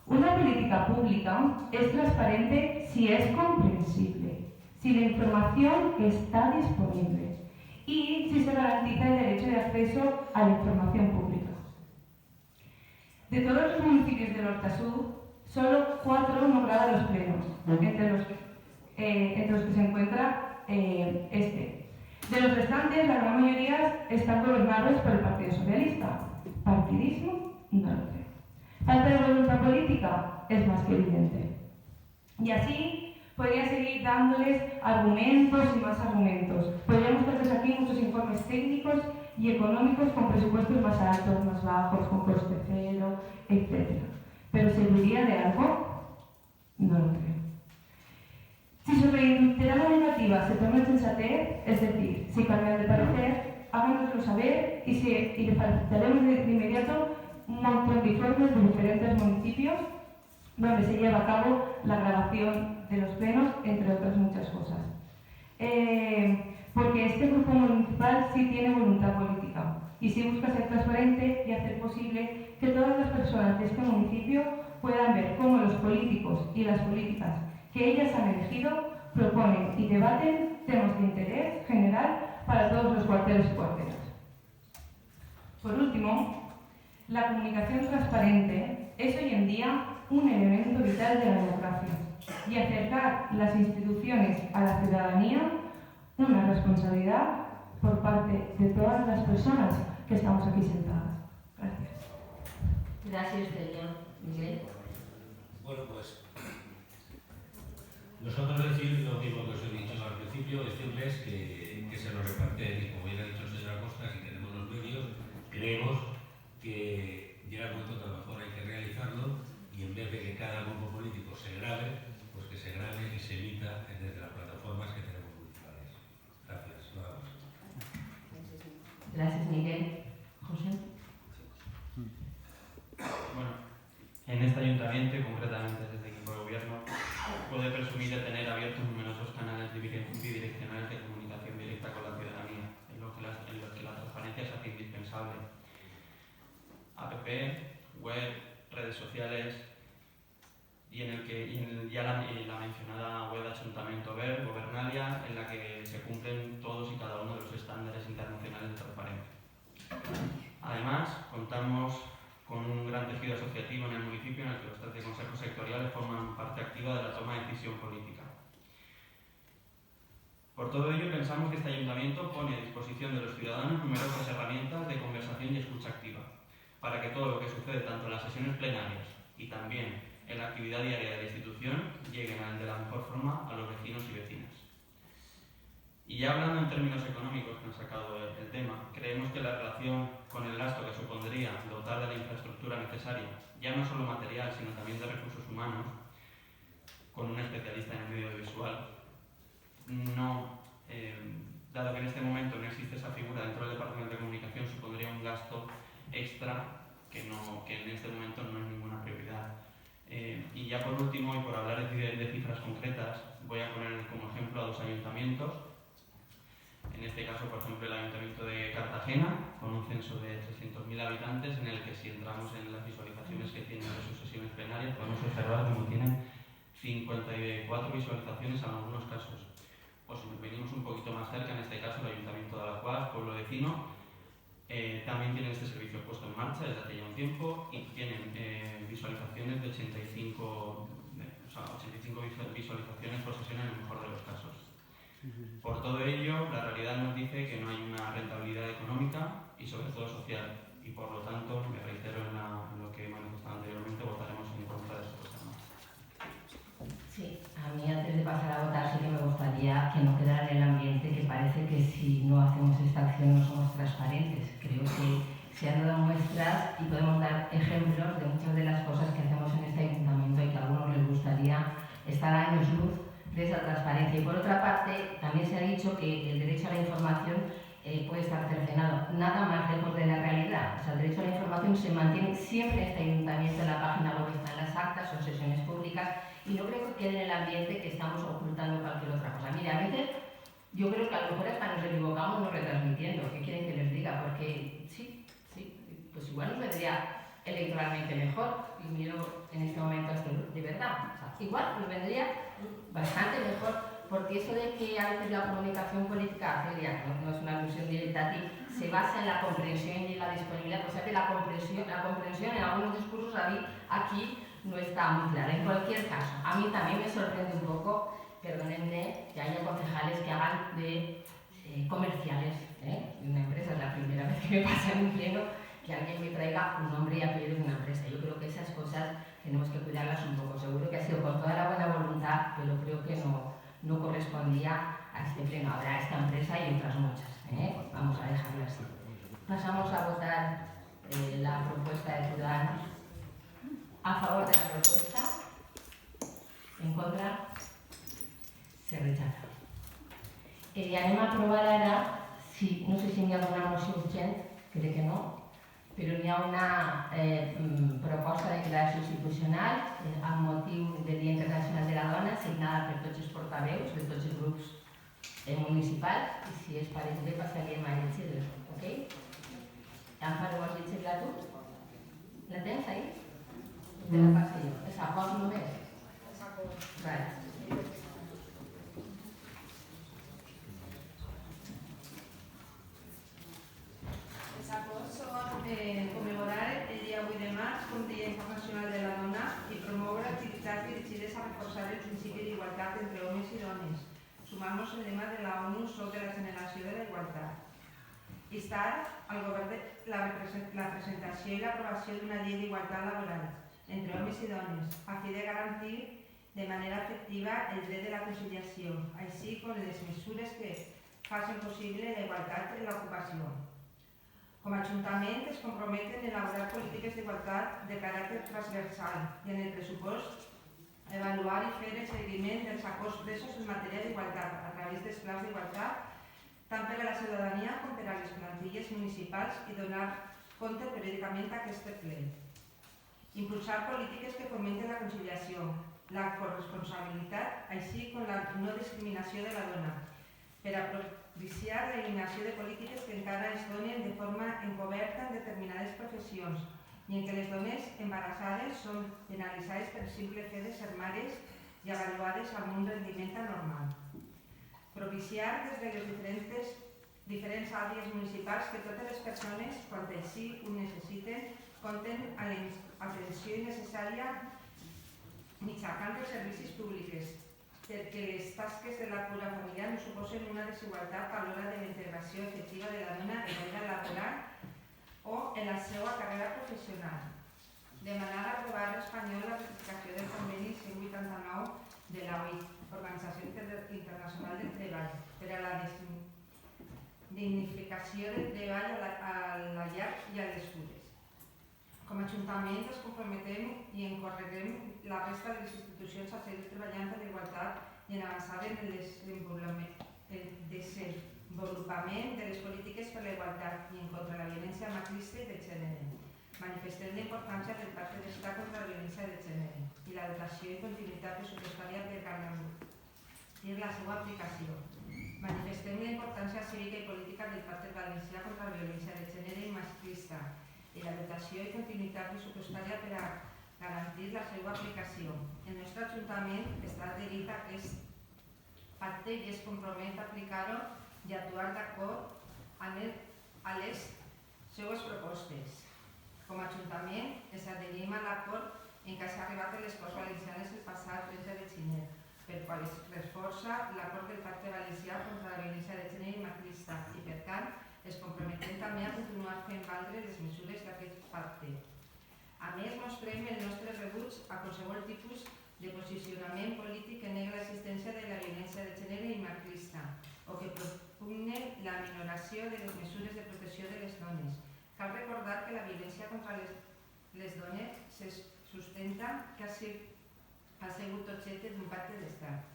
Una política pública es transparente si es comprensible, si la información está disponible y si se garantiza el derecho de acceso a la información pública. De todos los municipios del Hortasur, solo 4 no graban los plenos, entre los que se encuentra este. De los restantes, la gran mayoría están gobernados por el Partido Socialista. ¿Partidismo? No lo creo. Falta de voluntad política es más que evidente. Y así podría seguir dándoles argumentos y más argumentos. Podríamos darles aquí muchos informes técnicos y económicos con presupuestos más altos, más bajos, con coste cero, etc. ¿Pero serviría de algo? No lo creo. Si su reiterada negativa se toma en sensatez, es decir, si cambian de parecer, háganoslo saber y le facilitaremos de inmediato un montón de informes de diferentes municipios donde se lleva a cabo la grabación de los plenos, entre otras muchas cosas. Porque este grupo municipal sí tiene voluntad política y sí busca ser transparente y hacer posible que todas las personas de este municipio puedan ver cómo los políticos y las políticas que ellas han elegido proponen y debaten temas de interés general para todos los cuarteles y cuartelas. Por último, la comunicación transparente es hoy en día un elemento vital de la democracia y acercar las instituciones a la ciudadanía una responsabilidad por parte de todas las personas que estamos aquí sentadas. Gracias. Gracias, Celia. Miguel. Bueno, pues nosotros decir lo mismo que os he dicho al principio, decirles que se nos reparte, y como bien ha dicho el señor Acosta, si tenemos los medios, creemos que llega el momento que a lo mejor hay que realizarlo y en vez de que cada grupo político se grabe, pues que se grabe y se emita desde las plataformas que tenemos municipales. Gracias. Nada más. Gracias, Miguel. José. Bueno, en este ayuntamiento y concretamente desde el equipo de gobierno puede presumir de tener abiertos numerosos canales bidireccionales de comunicación directa con la ciudadanía, en los que la transparencia se hace indispensable. APP, web, redes sociales y ya la mencionada web de Ayuntamiento Ver, Gobernalia, en la que se cumplen todos y cada uno de los estándares internacionales de transparencia. Además, contamos con un gran tejido asociativo en el municipio en el que los 13 consejos sectoriales forman parte activa de la toma de decisión política. Por todo ello, pensamos que este ayuntamiento pone a disposición de los ciudadanos numerosas herramientas de conversación y escucha activa, para que todo lo que sucede tanto en las sesiones plenarias y también en la actividad diaria de la institución lleguen de la mejor forma a los vecinos y vecinas. Y ya hablando en términos económicos, que han sacado el tema, creemos que la relación con el gasto que supondría dotar de la infraestructura necesaria, ya no solo material, sino también de recursos humanos, con un especialista en el medio audiovisual, dado que en este momento no existe esa figura dentro del Departamento de Comunicación, supondría un gasto extra que en este momento no es ninguna prioridad. Y ya por último, y por hablar de cifras concretas, voy a poner como ejemplo a dos ayuntamientos. En este caso, por ejemplo, el Ayuntamiento de Cartagena, con un censo de 300.000 habitantes, en el que si entramos en las visualizaciones que tienen de sus sesiones plenarias, podemos observar cómo tienen 54 visualizaciones en algunos casos. O si nos venimos un poquito más cerca, en este caso el Ayuntamiento de Alacuás, pueblo vecino, también tienen este servicio puesto en marcha desde hace ya un tiempo y tienen visualizaciones de 85 visualizaciones por sesión en el mejor de los casos. Por todo ello, la realidad nos dice que no hay una rentabilidad económica y sobre todo social, y por lo tanto, me reitero en lo que he manifestado anteriormente, votaremos en contra de esta propuesta. Sí, a mí antes de pasar a votar sí que me gustaría que no quedara en el ambiente que parece que si no hacemos esta acción no somos transparentes. Creo que se han dado muestras y podemos dar ejemplos de muchas de las cosas que hacemos en este ayuntamiento y que a algunos les gustaría estar a años luz de esa transparencia. Y por otra parte, también se ha dicho que el derecho a la información puede estar cercenado. Nada más lejos de la realidad. O sea, el derecho a la información se mantiene siempre en este ayuntamiento, en la página web están las actas, son sesiones públicas, y no creo que quede en el ambiente que estamos ocultando cualquier otra cosa. Mira, a veces yo creo que a lo mejor hasta nos equivocamos no retransmitiendo. ¿Qué quieren que les diga? Porque sí, pues igual nos vendría electoralmente mejor, y miro en este momento de verdad. O sea, igual nos vendría bastante mejor, porque eso de que a veces la comunicación política, Celia, no es una alusión directa a ti, se basa en la comprensión y en la disponibilidad. O sea que la comprensión en algunos discursos aquí no está muy clara. En cualquier caso, a mí también me sorprende un poco, perdónenme, que haya concejales que hagan de comerciales de una empresa. Es la primera vez que me pasa en un pleno que alguien me traiga un nombre y apellido de una empresa. Yo creo que esas cosas tenemos que cuidarlas un poco. Seguro que ha sido con toda la buena voluntad, pero creo que no correspondía a este pleno. Habrá esta empresa y otras muchas. Vamos a dejarlo así. Pasamos a votar la propuesta de Ciudadanos. A favor de la propuesta, en contra, se rechaza. Anem a aprovar ara, no sé si n'hi ha alguna moció urgent, crec que no, però n'hi ha una proposta de declaració institucional amb motiu del Dia Internacional de la Dona, signada per tots els portaveus de tots els grups municipals, i si es pareix bé passaríem a llegir-la, ok? Amparo, vols llegir-la tu? La tens ahí? Te la passo jo. És acord només? És acord. Vale. Els acords són conmemorar el dia 8 de març com Dia Internacional de la Dona i promoure activitats dirigides a reforçar el principi d'igualtat entre homes i dones, sumamos el lema de la ONU sobre la generació de la igualtat. Instar al govern la presentació i l'aprovació d'una llei d'igualtat laboral entre homes i dones, a fi de garantir de manera efectiva el dret de la conciliació, així com les mesures que facin possible la igualtat en l'ocupació. Com a Ajuntament es comprometen a elaborar polítiques d'igualtat de caràcter transversal i en el pressupost avaluar i fer el seguiment dels acords presos en matèria d'igualtat a través dels plans d'igualtat tant per a la ciutadania com per a les plantilles municipals i donar compte periòdicament a aquest ple. Impulsar polítiques que fomenten la conciliació, la corresponsabilitat, així com la no discriminació de la dona, per a propiciar l'eliminació de polítiques que encara es donen de forma encoberta en determinades professions i en què les dones embarassades són penalitzades per simple fet de ser mares i avaluades amb un rendiment anormal. Propiciar des de les diferents àrees municipals que totes les persones, quan així ho necessiten, compten amb l'atenció necessària mitjançant els servicis públics, perquè les tasques de la cura familiar no suposen una desigualtat a l'hora de la integració efectiva de la dona en la vida laboral o en la seva carrera professional. Demanar aprovar l'Espanyol la ratificació del conveni 189 de la OIT, Organització Internacional del Treball, per a la dignificació del treball a la llar i a les cures. Com a Ajuntament ens comprometem i encarreguem la resta de les institucions a seguir treballant per l'igualtat i en avançar en el desenvolupament de les polítiques per la igualtat i en contra la violència masclista i de gènere. Manifestem la importància del Pacte d'Estat contra la violència de gènere i la dotació i continuïtat pressupostària per garantir la seva aplicació. Manifestem la importància cívica i política del Pacte Valencià contra la violència de gènere i masclista i la dotació i continuïtat pressupostària per a garantir la seva aplicació. El nostre Ajuntament està adherit a aquest pacte i es compromet a aplicar-ho i actuar d'acord amb les seues propostes. Com a Ajuntament ens adherim a l'acord en què s'ha arribat a les Corts Valencianes el passat 30 de gener, per qual es reforça l'acord del Pacte Valencià contra la violència de gènere i masclista i, per tant, es comprometem també a continuar fent valdre les mesures d'aquest pacte. A més, mostrem el nostre rebuig a qualsevol tipus de posicionament polític que nega l'existència de la violència de gènere i masclista o que propugnen la minoració de les mesures de protecció de les dones. Cal recordar que la violència contra les dones se sustenta que ha sigut objecte d'un pacte d'estat.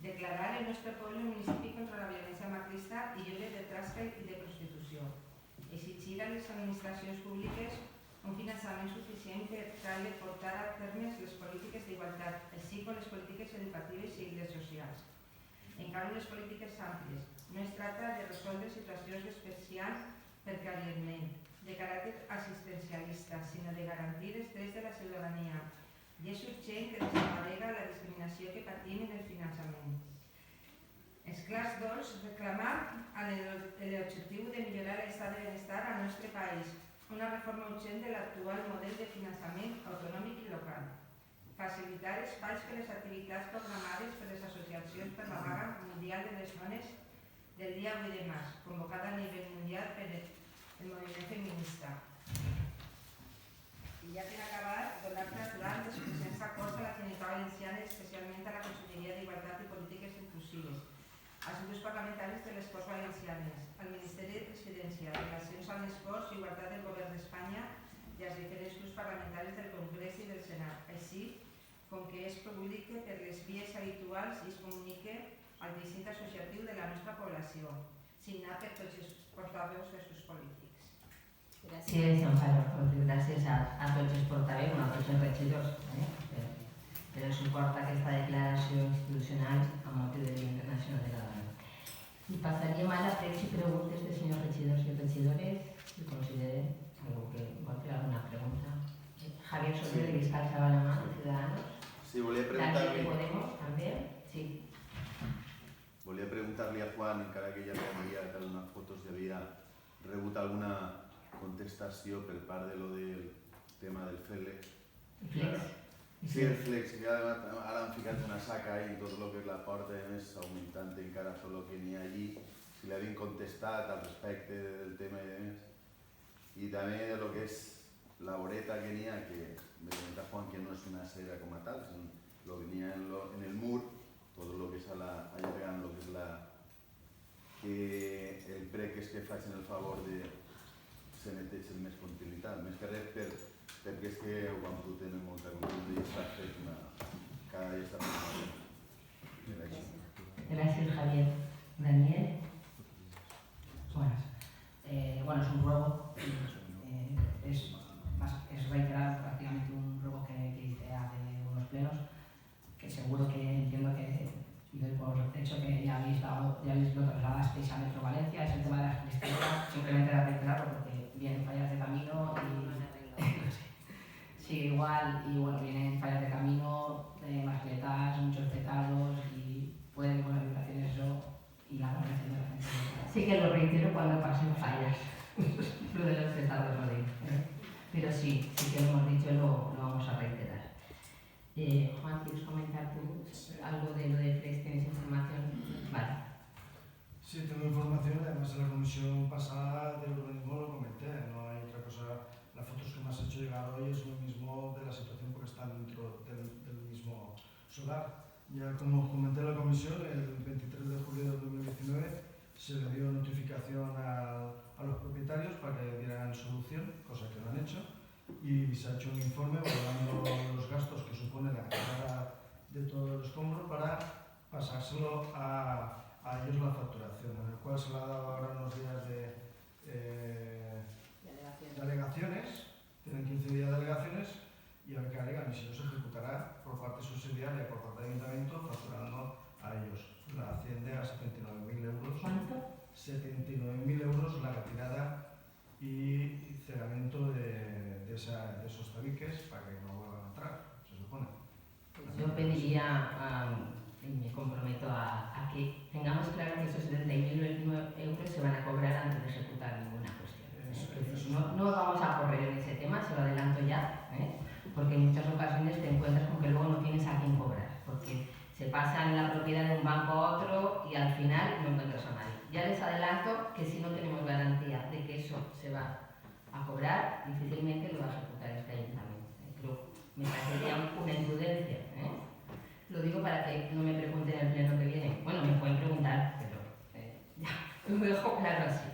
Declarar el nostre poble un municipi contra la violència masclista i lliure de trasca i de prostitució. Exigir a les administracions públiques un finançament suficient per tal de portar a terme les polítiques d'igualtat, així com les polítiques educatives i les socials. Encara les polítiques àmplies. No es tracta de resoldre situacions especials per carierment, de caràcter assistencialista, sinó de garantir els drets de la ciutadania. I és urgent que desaparega la discriminació que patim en el finançament. És clar, doncs, reclamar l'objectiu de millorar l'estat de benestar al nostre país, una reforma urgent de l'actual model de finançament autonòmic i local. Facilitar espais per les activitats programades per les associacions per la vaga mundial de les dones del dia 8 de març, convocada a nivell mundial per el moviment feminista. I ja per acabar, donar trasllat dels presents acords a la Generalitat Valenciana, especialment a la Conselleria d'Igualtat i Polítiques Inclusives, als grups parlamentaris de les Corts Valencianes, al Ministeri de Presidència, Relacions amb les Corts i Igualtat del Govern d'Espanya i als diferents grups parlamentaris del Congrés i del Senat, així com que es publique per les vies habituals i es comunique al teixit associatiu de la nostra població, signat per tots els portaveus dels grups polítics. Gràcies, Amparo. Gràcies a tots els portaveus, a tots els regidors per el suport a aquesta declaració institucional amb motiu del Dia Internacional de la Dona. I passaríem a la premsa i preguntes de senyors regidors i regidores, si consideren que vol fer alguna pregunta. Javier Soler, que es alzaba la mano, Ciudadanos. Sí, volia preguntar-li... Podemos, també? Sí. Volia preguntar-li a Juan, encara que ja havia enviat algunes fotos, si havia rebut alguna contestació per part de lo del tema del FELEC. Sí, el flex, que ara han ficat una saca i tot el que és la porta és augmentant encara tot el que n'hi ha allí. Si l'havien contestat al respecte del tema i demés. I també de lo que és la voreta que n'hi ha, que me comenta Juan que no és una cera com a tal, sinó lo que n'hi ha en el mur, tot el que és allargant lo que és la... que el prec és que facin el favor de se neteixen més continuïtat, més que res perquè és que ho vam poder tenir molta continuïtat i està fet cada dia està més. Gracias, Javier. Daniel. Buenas. Bueno, es un ruego, es reiterar prácticamente un ruego que hice hace unos plenos, que seguro que entiendo que, y doy por hecho que ya lo trasladasteis a Metro Valencia, es el tema de las cristaleras, simplemente era reiterarlo porque vienen fallas de camino y... Sí, igual, y bueno, vienen fallas de camino, mascletas, muchos petados y pueden con las vibraciones eso y la valoración de la gente. Sí que lo reitero cuando pasen fallas, lo de los petados lo digo, pero sí que lo hemos dicho y lo vamos a reiterar. Juan, ¿quieres comentar tú algo de lo de Flex? ¿Tienes información? Vale. Sí, tengo información, además en la comisión pasada del urbanismo lo comenté, no hay otra cosa. Las fotos que me has hecho llegar hoy es lo mismo de la situación porque están dentro del mismo solar. Ya como comenté en la comisión, el 23 de julio del 2019 se le dio notificación a los propietarios para que dieran solución, cosa que no han hecho, y se ha hecho un informe valorando los gastos que supone la retirada de todo el escombro para pasárselo a ellos la facturación, en el cual se le ha dado ahora unos días de alegaciones, tienen 15 días de alegaciones y a ver qué alegan y si no se ejecutará por parte subsidiaria, por parte del ayuntamiento, facturando a ellos. La asciende a 79.000 euros. ¿Cuánto? 79.000 euros la retirada y cerramiento de esos tabiques para que no vuelvan a entrar, se supone. Yo pediría, y me comprometo a que tengamos claro que esos 79.000 euros se van a cobrar antes de ejecutar ninguna cuestión. No vamos a correr en ese tema, se lo adelanto ya, porque en muchas ocasiones te encuentras con que luego no tienes a quién cobrar, porque se pasan la propiedad de un banco a otro y al final no encuentras a nadie. Ya les adelanto que si no tenemos garantía de que eso se va a cobrar, difícilmente lo va a ejecutar este ayuntamiento. Creo me parecería una imprudencia. Lo digo para que no me pregunten en el pleno que viene. Bueno, me pueden preguntar, pero ya lo dejo claro así.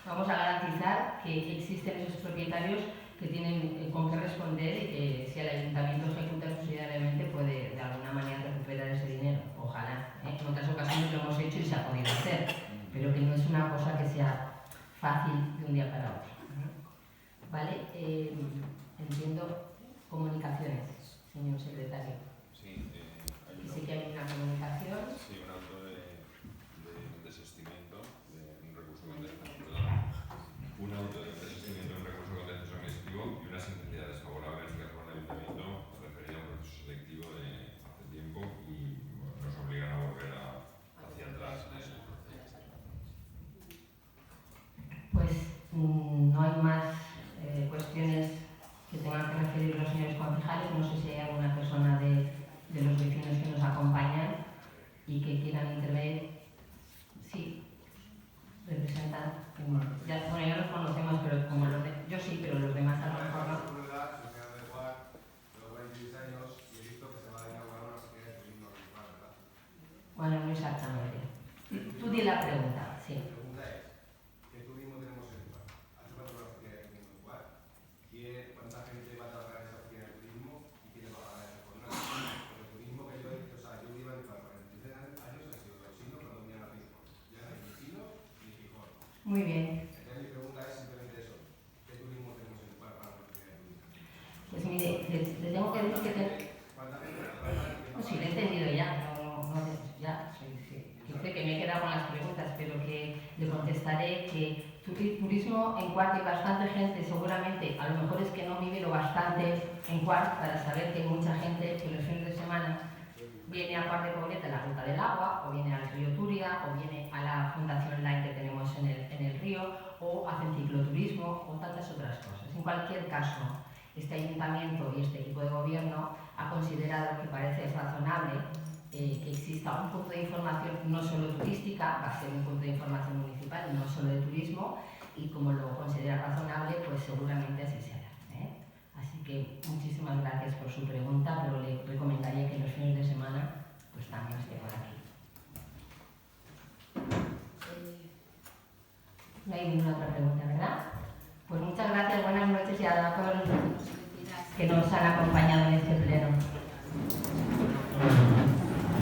Vamos a garantizar que existen esos propietarios que tienen con qué responder y que si el ayuntamiento ejecuta subsidiariamente puede de alguna manera recuperar ese dinero. Ojalá. En otras ocasiones lo hemos hecho y se ha podido hacer, pero que no es una cosa que sea fácil de un día para otro. ¿Vale? Entiendo comunicaciones, señor secretario. Sí, sí que hay una comunicación. Sí, un auto de desistimiento de un recurso contencioso. Un auto de desistimiento de un recurso contencioso administrativo y una sentencia desfavorable en este caso al ayuntamiento referida a un proceso selectivo de hace tiempo y nos obligan a volver hacia atrás en eso. Pues no hay más cuestiones que tengan que referir los señores concejales. No sé si hay alguna persona de los vecinos que nos acompañan y que quieran intervenir. Sí, representan. Ya los conocemos, pero como yo sí, pero los demás a lo mejor no. Bueno, no exactamente. Tú di la pregunta, sí. La pregunta es, ¿qué turismo tenemos en Cuar? ¿Hace cuánto la oficina de turismo en Cuar? ¿Cuánta gente va a trabajar en esa oficina de turismo y quién le va a pagar esa jornada? Porque el turismo que yo iba en Cuar por 23 años ha sido Rosino cuando venía a Rico. Ya no hay ni Chino ni Gijón. Muy bien. Entonces mi pregunta es simplemente eso. ¿Qué turismo tenemos en Cuar para la oficina de turismo? Pues mire, le tengo que decir que... ¿Cuánta gente trabaja? Pues sí, lo he entendido ya. Ya, sí. Dice que me he quedado con las preguntas, pero que le contestaré que turismo en Cuart hay bastante gente, seguramente, a lo mejor es que no vive lo bastante en Cuart para saber que hay mucha gente que los fines de semana viene a Cuart de Poblet a la Ruta del Agua, o viene al río Turia, o viene a la Fundación Line que tenemos en el río, o hacen cicloturismo, o tantas otras cosas. En cualquier caso, este ayuntamiento y este equipo de gobierno ha considerado que parece razonable que exista un punto de información no solo turística, va a ser un punto de información municipal, no solo de turismo, y como lo considera razonable, pues seguramente así será. Así que muchísimas gracias por su pregunta, pero le recomendaría que los fines de semana pues también esté por aquí. No hay ninguna otra pregunta, ¿verdad? Pues muchas gracias, buenas noches y a todos los que nos han acompañado en este pleno.